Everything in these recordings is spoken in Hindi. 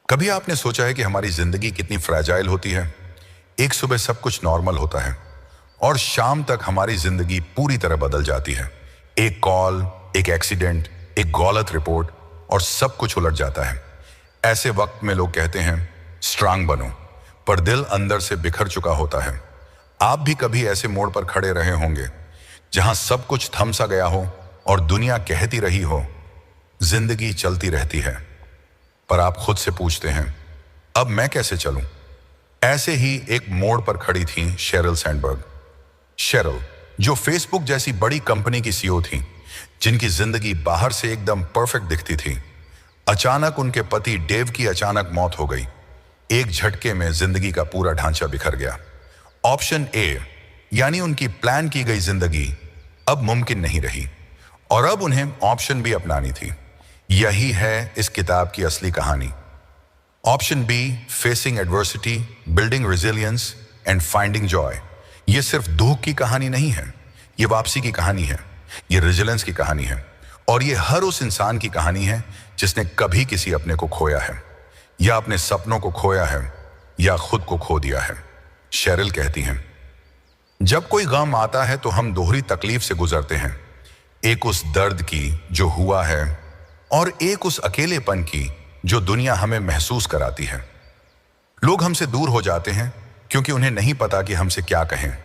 कभी आपने सोचा है कि हमारी जिंदगी कितनी फ्रैजाइल होती है। एक सुबह सब कुछ नॉर्मल होता है और शाम तक हमारी जिंदगी पूरी तरह बदल जाती है। एक कॉल, एक एक्सीडेंट, एक गलत रिपोर्ट और सब कुछ उलट जाता है। ऐसे वक्त में लोग कहते हैं स्ट्रांग बनो, पर दिल अंदर से बिखर चुका होता है। आप भी कभी ऐसे मोड़ पर खड़े रहे होंगे जहां सब कुछ थम सा गया हो और दुनिया कहती रही हो जिंदगी चलती रहती है, पर आप खुद से पूछते हैं अब मैं कैसे चलूं। ऐसे ही एक मोड़ पर खड़ी थी शेरिल सैंडबर्ग। शेरिल, जो फेसबुक जैसी बड़ी कंपनी की सीईओ थी, जिनकी जिंदगी बाहर से एकदम परफेक्ट दिखती थी, अचानक उनके पति डेव की अचानक मौत हो गई। एक झटके में जिंदगी का पूरा ढांचा बिखर गया। ऑप्शन ए यानी उनकी प्लान की गई जिंदगी अब मुमकिन नहीं रही और अब उन्हें ऑप्शन बी अपनानी थी। यही है इस किताब की असली कहानी। Option B, facing adversity, building resilience and finding joy. ये सिर्फ दुख की कहानी नहीं है, ये वापसी की कहानी है, ये रेजिलियंस की कहानी है और ये हर उस इंसान की कहानी है जिसने कभी किसी अपने को खोया है, या अपने सपनों को खोया है, या खुद को खो दिया है। शेरिल कहती हैं, जब कोई गम आता है तो हम दोहरी तकलीफ से गुजरते हैं, एक उस दर्द की जो हुआ है और एक उस अकेलेपन की जो दुनिया हमें महसूस कराती है। लोग हमसे दूर हो जाते हैं क्योंकि उन्हें नहीं पता कि हमसे क्या कहें।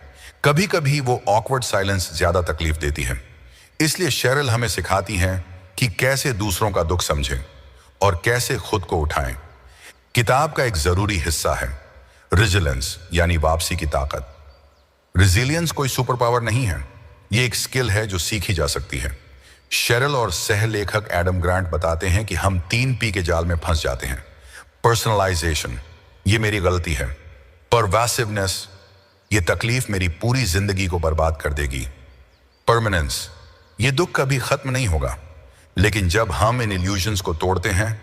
कभी कभी वो ऑकवर्ड साइलेंस ज्यादा तकलीफ देती है। इसलिए शेरिल हमें सिखाती हैं कि कैसे दूसरों का दुख समझें और कैसे खुद को उठाएं। किताब का एक जरूरी हिस्सा है रेजिलियंस, यानी वापसी की ताकत। रेजिलियंस कोई सुपर पावर नहीं है, ये एक स्किल है जो सीखी जा सकती है। शेरिल और सह लेखक एडम ग्रांट बताते हैं कि हम 3 P के जाल में फंस जाते हैं। पर्सनलाइजेशन, ये मेरी गलती है। परवासिवनेस, ये तकलीफ मेरी पूरी जिंदगी को बर्बाद कर देगी। परमानेंस, ये दुख कभी खत्म नहीं होगा। लेकिन जब हम इन इल्यूजन्स को तोड़ते हैं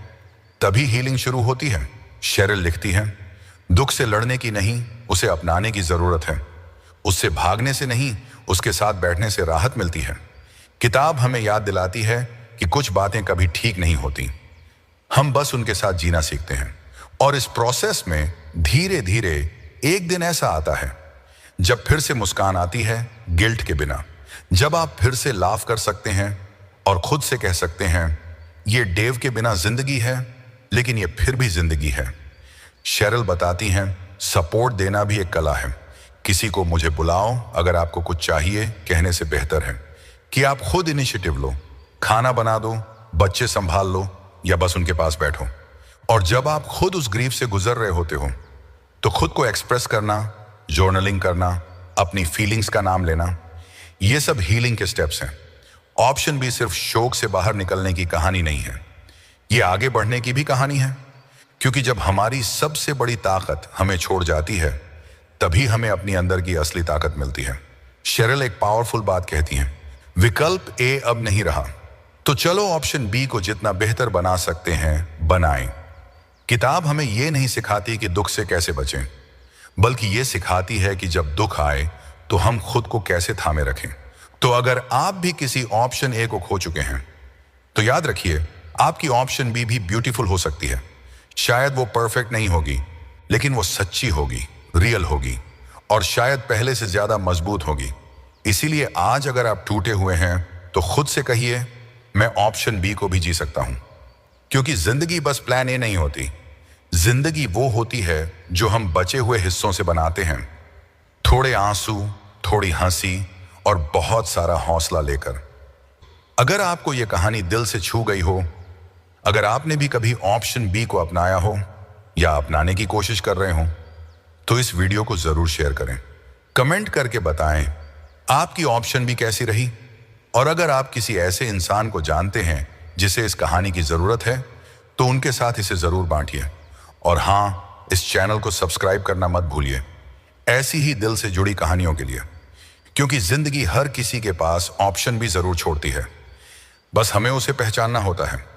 तभी हीलिंग शुरू होती है। शेरिल लिखती है, दुख से लड़ने की नहीं, उसे अपनाने की जरूरत है। उससे भागने से नहीं, उसके साथ बैठने से राहत मिलती है। किताब हमें याद दिलाती है कि कुछ बातें कभी ठीक नहीं होती, हम बस उनके साथ जीना सीखते हैं। और इस प्रोसेस में धीरे धीरे एक दिन ऐसा आता है जब फिर से मुस्कान आती है, गिल्ट के बिना। जब आप फिर से लाफ कर सकते हैं और खुद से कह सकते हैं ये डेव के बिना जिंदगी है, लेकिन ये फिर भी जिंदगी है। शेरिल बताती हैं, सपोर्ट देना भी एक कला है। किसी को मुझे बुलाओ अगर आपको कुछ चाहिए कहने से बेहतर है कि आप खुद इनिशिएटिव लो। खाना बना दो, बच्चे संभाल लो, या बस उनके पास बैठो। और जब आप खुद उस ग्रीफ से गुजर रहे होते हो तो खुद को एक्सप्रेस करना, जर्नलिंग करना, अपनी फीलिंग्स का नाम लेना, ये सब हीलिंग के स्टेप्स हैं। ऑप्शन भी सिर्फ शोक से बाहर निकलने की कहानी नहीं है, ये आगे बढ़ने की भी कहानी है। क्योंकि जब हमारी सबसे बड़ी ताकत हमें छोड़ जाती है तभी हमें अपनी अंदर की असली ताकत मिलती है। शेरिल एक पावरफुल बात कहती हैं, विकल्प ए अब नहीं रहा, तो चलो ऑप्शन बी को जितना बेहतर बना सकते हैं बनाएं। किताब हमें यह नहीं सिखाती कि दुख से कैसे बचें, बल्कि यह सिखाती है कि जब दुख आए तो हम खुद को कैसे थामे रखें। तो अगर आप भी किसी ऑप्शन ए को खो चुके हैं तो याद रखिए, आपकी ऑप्शन बी भी ब्यूटीफुल हो सकती है। शायद वो परफेक्ट नहीं होगी, लेकिन वो सच्ची होगी, रियल होगी और शायद पहले से ज्यादा मजबूत होगी। इसीलिए आज अगर आप टूटे हुए हैं तो खुद से कहिए, मैं ऑप्शन बी को भी जी सकता हूं। क्योंकि जिंदगी बस प्लान ए नहीं होती, जिंदगी वो होती है जो हम बचे हुए हिस्सों से बनाते हैं। थोड़े आंसू, थोड़ी हंसी और बहुत सारा हौसला लेकर। अगर आपको यह कहानी दिल से छू गई हो, अगर आपने भी कभी ऑप्शन बी को अपनाया हो या अपनाने की कोशिश कर रहे हो, तो इस वीडियो को जरूर शेयर करें। कमेंट करके बताएं आपकी ऑप्शन बी कैसी रही। और अगर आप किसी ऐसे इंसान को जानते हैं जिसे इस कहानी की जरूरत है तो उनके साथ इसे जरूर बांटिए। और हाँ, इस चैनल को सब्सक्राइब करना मत भूलिए ऐसी ही दिल से जुड़ी कहानियों के लिए। क्योंकि जिंदगी हर किसी के पास ऑप्शन भी जरूर छोड़ती है, बस हमें उसे पहचानना होता है।